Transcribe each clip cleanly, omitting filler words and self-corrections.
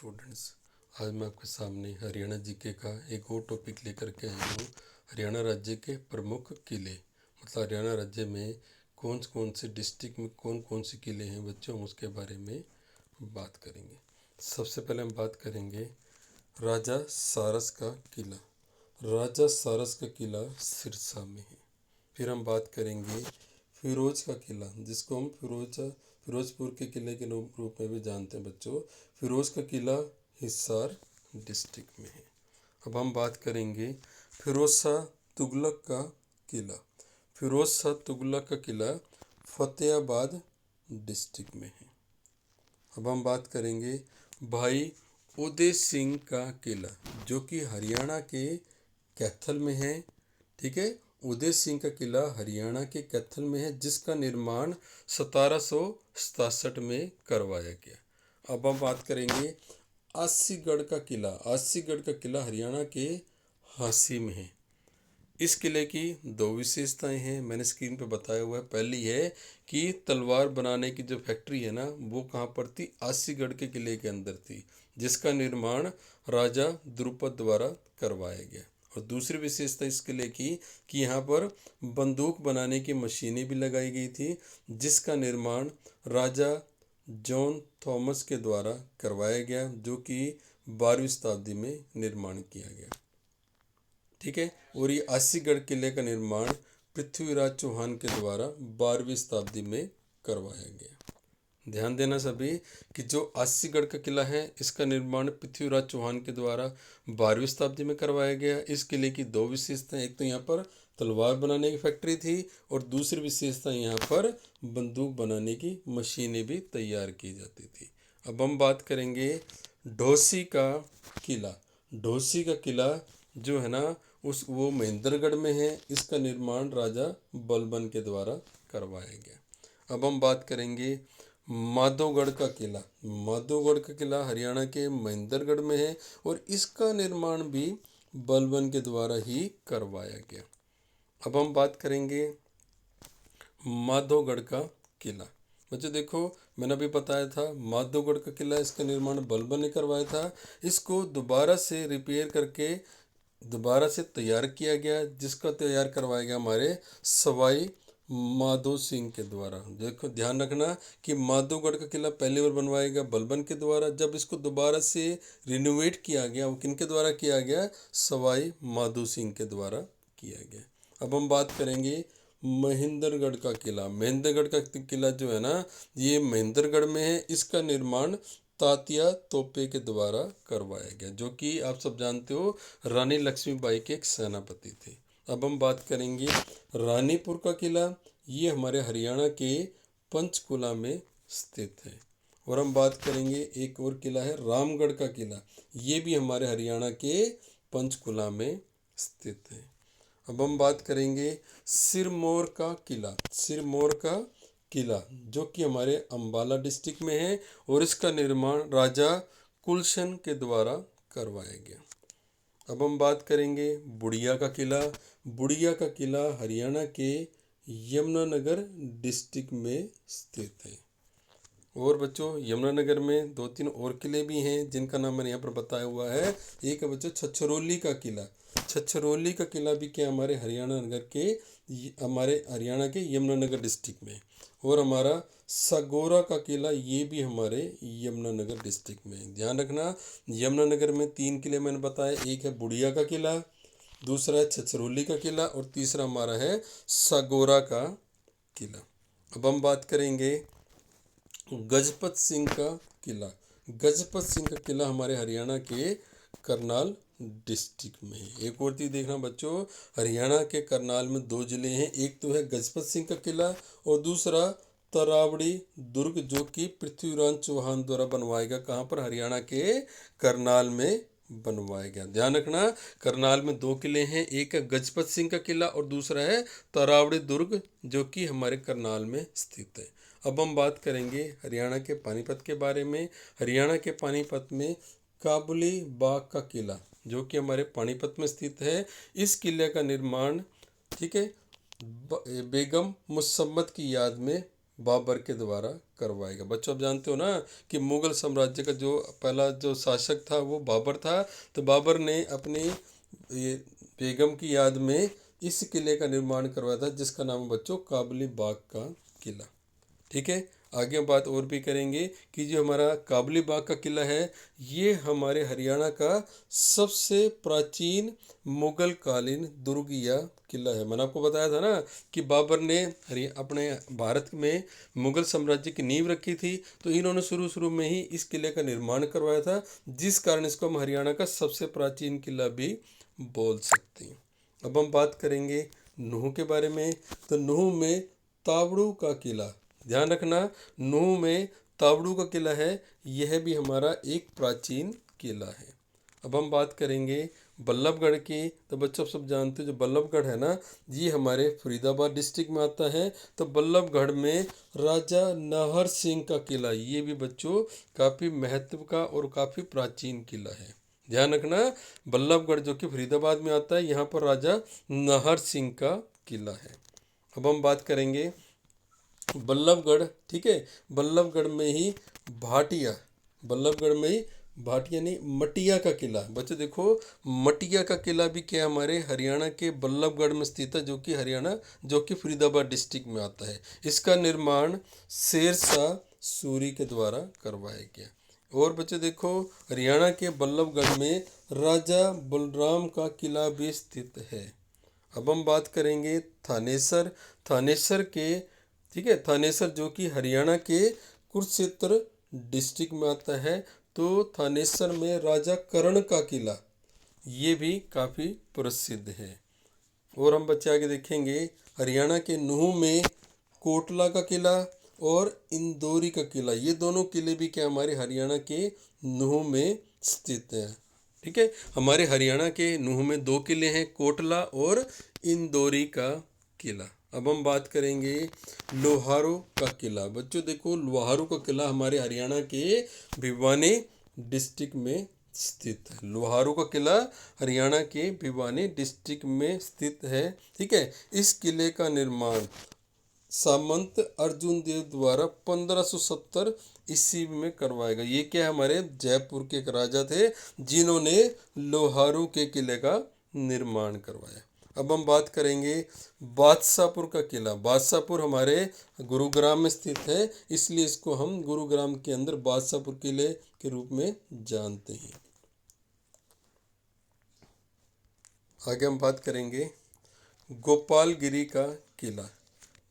Students, आज मैं आपके सामने हरियाणा जीके का एक और टॉपिक लेकर के आया हूँ। हरियाणा राज्य के प्रमुख किले, मतलब हरियाणा राज्य में कौन से डिस्ट्रिक्ट में कौन से किले हैं बच्चों, हम उसके बारे में बात करेंगे। सबसे पहले हम बात करेंगे राजा सारस का किला। राजा सारस का किला सिरसा में है। फिर हम बात करेंगे फिरोज का किला, जिसको हम फिरोजपुर के किले के रूप में भी जानते हैं बच्चों। फिरोज का किला हिसार डिस्ट्रिक्ट में है। अब हम बात करेंगे फिरोज शाह तुगलक का किला। फिरोज शाह तुगलक का किला फतेहाबाद डिस्ट्रिक्ट में है। अब हम बात करेंगे भाई उदय सिंह का किला, जो कि हरियाणा के कैथल में है। ठीक है, उदय सिंह का किला हरियाणा के कैथल में है, जिसका निर्माण 1767 में करवाया गया। अब हम बात करेंगे आसीगढ़ का किला। आसीगढ़ का किला हरियाणा के हांसी में है। इस किले की दो विशेषताएं हैं, मैंने स्क्रीन पे बताया हुआ है। पहली है कि तलवार बनाने की जो फैक्ट्री है ना, वो कहाँ पर थी? आसीगढ़ के किले के अंदर थी, जिसका निर्माण राजा द्रुपद द्वारा करवाया गया। और दूसरी विशेषता इस किले की कि यहाँ पर बंदूक बनाने की मशीनें भी लगाई गई थी, जिसका निर्माण राजा जॉन थॉमस के द्वारा करवाया गया, जो कि 12वीं शताब्दी में निर्माण किया गया। ठीक है, और ये आसीगढ़ किले का निर्माण पृथ्वीराज चौहान के द्वारा 12वीं शताब्दी में करवाया गया। ध्यान देना सभी कि जो आसीगढ़ का किला है, इसका निर्माण पृथ्वीराज चौहान के द्वारा 12वीं शताब्दी में करवाया गया। इस किले की दो विशेषताएं, एक तो यहाँ पर तलवार बनाने की फैक्ट्री थी, और दूसरी विशेषता यहाँ पर बंदूक बनाने की मशीनें भी तैयार की जाती थी। अब हम बात करेंगे ढोसी का किला। ढोसी का किला जो है ना, वो महेंद्रगढ़ में है। इसका निर्माण राजा बलबन के द्वारा करवाया गया। अब हम बात करेंगे माधोगढ़ का किला। माधोगढ़ का किला हरियाणा के महेंद्रगढ़ में है, और इसका निर्माण भी बलबन के द्वारा ही करवाया गया। अब हम बात करेंगे माधोगढ़ का किला। बच्चों देखो, मैंने अभी बताया था माधोगढ़ का किला, इसका निर्माण बलबन ने करवाया था। इसको दोबारा से रिपेयर करके दोबारा से तैयार किया गया, जिसका तैयार करवाया गया हमारे सवाई माधो सिंह के द्वारा। देखो ध्यान रखना कि माधोगढ़ का किला पहली बार बनवाया गया बलबन के द्वारा। जब इसको दोबारा से रिनोवेट किया गया, वो किनके द्वारा किया गया? सवाई माधो सिंह के द्वारा किया गया। अब हम बात करेंगे महेंद्रगढ़ का किला। महेंद्रगढ़ का किला जो है ना, ये महेंद्रगढ़ में है। इसका निर्माण तात्या तोपे के द्वारा करवाया गया, जो कि आप सब जानते हो रानी लक्ष्मीबाई के एक सेनापति थे। अब हम बात करेंगे रानीपुर का किला। ये हमारे हरियाणा के पंचकुला में स्थित है। और हम बात करेंगे एक और किला है रामगढ़ का किला। ये भी हमारे हरियाणा के पंचकुला में स्थित है। अब हम बात करेंगे सिरमौर का किला। सिरमौर का किला जो कि हमारे अंबाला डिस्ट्रिक्ट में है, और इसका निर्माण राजा कुलशन के द्वारा करवाया गया। अब हम बात करेंगे बुढ़िया का किला। बुढ़िया का किला हरियाणा के यमुनानगर डिस्ट्रिक्ट में स्थित है। और बच्चों यमुनानगर में 2-3 और किले भी हैं, जिनका नाम मैंने यहाँ पर बताया हुआ है। एक है बच्चों छछरौली का किला। छछरौली का किला भी क्या हमारे हरियाणा के यमुनानगर डिस्ट्रिक्ट में। और हमारा सगोरा का किला, ये भी हमारे यमुनानगर डिस्ट्रिक्ट में। ध्यान रखना, यमुनानगर में 3 किले मैंने बताया। एक है बुढ़िया का किला, दूसरा है छछरौली का किला, और तीसरा हमारा है सगोरा का किला। अब हम बात करेंगे गजपत सिंह का किला। गजपत सिंह का किला हमारे हरियाणा के करनाल डिस्ट्रिक्ट में है। एक और चीज़ देखना बच्चों, हरियाणा के करनाल में 2 जिले हैं। एक तो है गजपत सिंह का किला, और दूसरा तरावड़ी दुर्ग, जो कि पृथ्वीराज चौहान द्वारा बनवाया गया। कहाँ पर? हरियाणा के करनाल में बनवाया गया। ध्यान रखना, करनाल में 2 किले हैं। एक है गजपत सिंह का किला, और दूसरा है तरावड़ी दुर्ग, जो कि हमारे करनाल में स्थित है। अब हम बात करेंगे हरियाणा के पानीपत के बारे में। हरियाणा के पानीपत में काबुली बाग का किला, जो कि हमारे पानीपत में स्थित है। इस किले का निर्माण, ठीक है, बेगम मुसम्मत की याद में बाबर के द्वारा करवाया गया। बच्चों आप जानते हो ना कि मुगल साम्राज्य का जो पहला जो शासक था वो बाबर था। तो बाबर ने अपनी ये बेगम की याद में इस किले का निर्माण करवाया था, जिसका नाम है बच्चों काबुली बाग का किला। ठीक है, आगे हम बात और भी करेंगे कि जो हमारा काबुली बाग का किला है, ये हमारे हरियाणा का सबसे प्राचीन मुगल कालीन दुर्ग या किला है। मैंने आपको बताया था ना कि बाबर ने अपने भारत में मुगल साम्राज्य की नींव रखी थी, तो इन्होंने शुरू शुरू में ही इस किले का निर्माण करवाया था, जिस कारण इसको हम हरियाणा का सबसे प्राचीन किला भी बोल सकते हैं। अब हम बात करेंगे नूह के बारे में। तो नूह में तावड़ू का किला, ध्यान रखना, नूह में तावड़ू का किला है, यह भी हमारा एक प्राचीन किला है। अब हम बात करेंगे बल्लभगढ़ की। तो बच्चों सब जानते हो जो बल्लभगढ़ है ना, ये हमारे फरीदाबाद डिस्ट्रिक्ट में आता है। तो बल्लभगढ़ में राजा नाहर सिंह का किला, ये भी बच्चों काफ़ी महत्व का और काफ़ी प्राचीन किला है। ध्यान रखना, बल्लभगढ़ जो कि फरीदाबाद में आता है, यहाँ पर राजा नाहर सिंह का किला है। अब हम बात करेंगे बल्लभगढ़। ठीक है, बल्लभगढ़ में ही भाटिया, बल्लभगढ़ में ही भाटिया नहीं मटिया का किला। बच्चों देखो, मटिया का किला भी क्या हमारे हरियाणा के बल्लभगढ़ में स्थित है, जो कि फरीदाबाद डिस्ट्रिक्ट में आता है। इसका निर्माण शेरशाह सूरी के द्वारा करवाया गया। और बच्चों देखो, हरियाणा के बल्लभगढ़ में राजा बलराम का किला भी स्थित है। अब हम बात करेंगे थानेसर। थानेसर के, ठीक है, थानेसर जो कि हरियाणा के कुरुक्षेत्र डिस्ट्रिक्ट में आता है। तो थानेसर में राजा कर्ण का किला, ये भी काफ़ी प्रसिद्ध है। और हम बच्चे आगे देखेंगे हरियाणा के नूह में कोटला का किला और इंदौरी का किला, ये दोनों किले भी क्या हमारे हरियाणा के नूह में स्थित हैं। ठीक है, हमारे हरियाणा के नूह में दो किले हैं, कोटला और इंदौरी का किला। अब हम बात करेंगे लोहारू का किला। बच्चों देखो, लोहारू का किला हमारे हरियाणा के भिवानी डिस्ट्रिक्ट में स्थित है। लोहारू का किला हरियाणा के भिवानी डिस्ट्रिक्ट में स्थित है। ठीक है, इस किले का निर्माण सामंत अर्जुन देव द्वारा 1570 ईस्वी में करवाया गया। ये क्या हमारे जयपुर के एक राजा थे, जिन्होंने लोहारू के किले का निर्माण करवाया। अब हम बात करेंगे बादशाहपुर का किला। बादशाहपुर हमारे गुरुग्राम में स्थित है, इसलिए इसको हम गुरुग्राम के अंदर बादशाहपुर किले के रूप में जानते हैं। आगे हम बात करेंगे गोपालगिरी का किला।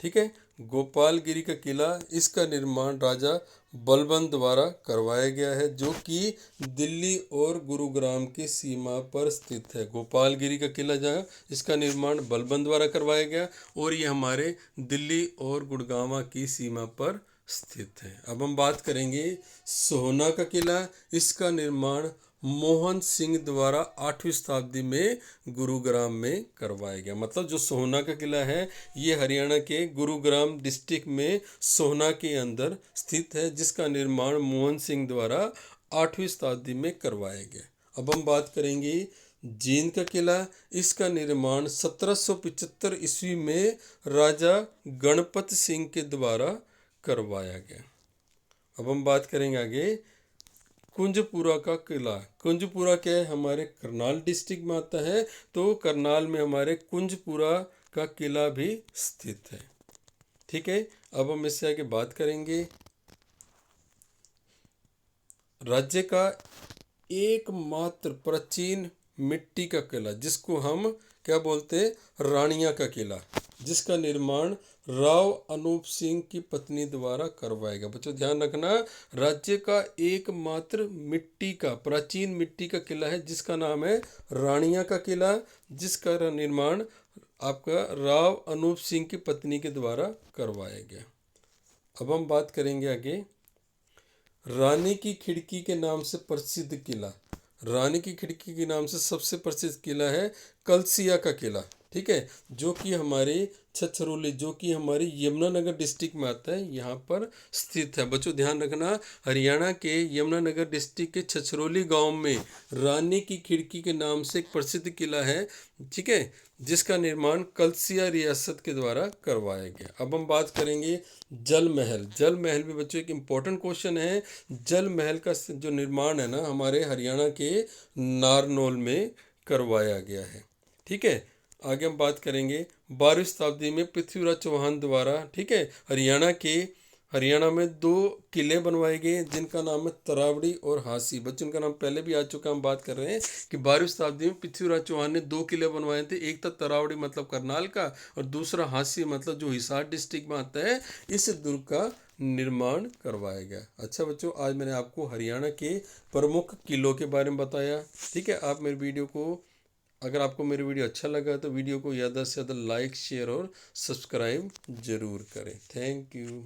ठीक है, गोपालगिरी का किला, इसका निर्माण राजा बलबन द्वारा करवाया गया है, जो कि दिल्ली और गुरुग्राम की सीमा पर स्थित है। गोपालगिरी का किला जहाँ, इसका निर्माण बलबन द्वारा करवाया गया और ये हमारे दिल्ली और गुड़गांव की सीमा पर स्थित है। अब हम बात करेंगे सोहना का किला। इसका निर्माण मोहन सिंह द्वारा 8वीं शताब्दी में गुरुग्राम में करवाया गया। मतलब जो सोहना का किला है, ये हरियाणा के गुरुग्राम डिस्ट्रिक्ट में सोहना के अंदर स्थित है, जिसका निर्माण मोहन सिंह द्वारा 8वीं शताब्दी में करवाया गया। अब हम बात करेंगे जींद का किला। इसका निर्माण 1775 ईस्वी में राजा गणपत सिंह के द्वारा करवाया गया। अब हम बात करेंगे आगे कुंजपुरा का किला। कुंजपुरा क्या है, हमारे करनाल डिस्ट्रिक्ट में आता है। तो करनाल में हमारे कुंजपुरा का किला भी स्थित है। ठीक है, अब हम इससे आगे बात करेंगे राज्य का एकमात्र प्राचीन मिट्टी का किला, जिसको हम क्या बोलते हैं, रानिया का किला, जिसका निर्माण राव अनूप सिंह की पत्नी द्वारा करवाया गया। बच्चों ध्यान रखना, राज्य का एकमात्र मिट्टी का प्राचीन मिट्टी का किला है, जिसका नाम है रानिया का किला, जिसका निर्माण आपका राव अनूप सिंह की पत्नी के द्वारा करवाया गया। अब हम बात करेंगे आगे रानी की खिड़की के नाम से प्रसिद्ध किला। रानी की खिड़की के नाम से सबसे प्रसिद्ध किला है कलसिया का किला। ठीक है, जो कि हमारे छछरौली, जो कि हमारे यमुनानगर डिस्ट्रिक्ट में आता है, यहाँ पर स्थित है। बच्चों ध्यान रखना, हरियाणा के यमुनानगर डिस्ट्रिक्ट के छछरौली गांव में रानी की खिड़की के नाम से एक प्रसिद्ध किला है, ठीक है, जिसका निर्माण कलसिया रियासत के द्वारा करवाया गया। अब हम बात करेंगे जल महल। जल महल भी बच्चों एक इम्पोर्टेंट क्वेश्चन है। जल महल का जो निर्माण है ना, हमारे हरियाणा के नारनौल में करवाया गया है। ठीक है, आगे हम बात करेंगे 12वीं शताब्दी में पृथ्वीराज चौहान द्वारा, ठीक है, हरियाणा में 2 किले बनवाए गए जिनका नाम है तरावड़ी और हांसी। बच्चों उनका नाम पहले भी आ चुका, हम बात कर रहे हैं कि 12वीं शताब्दी में पृथ्वीराज चौहान ने 2 किले बनवाए थे। एक था तरावड़ी मतलब करनाल का, और दूसरा हांसी मतलब जो हिसार डिस्ट्रिक्ट में आता है, इस दुर्ग का निर्माण करवाया गया। अच्छा बच्चों, आज मैंने आपको हरियाणा के प्रमुख किलों के बारे में बताया। ठीक है, आप मेरे वीडियो को, अगर आपको मेरी वीडियो अच्छा लगा तो वीडियो को ज़्यादा से ज़्यादा लाइक, शेयर और सब्सक्राइब जरूर करें। Thank you.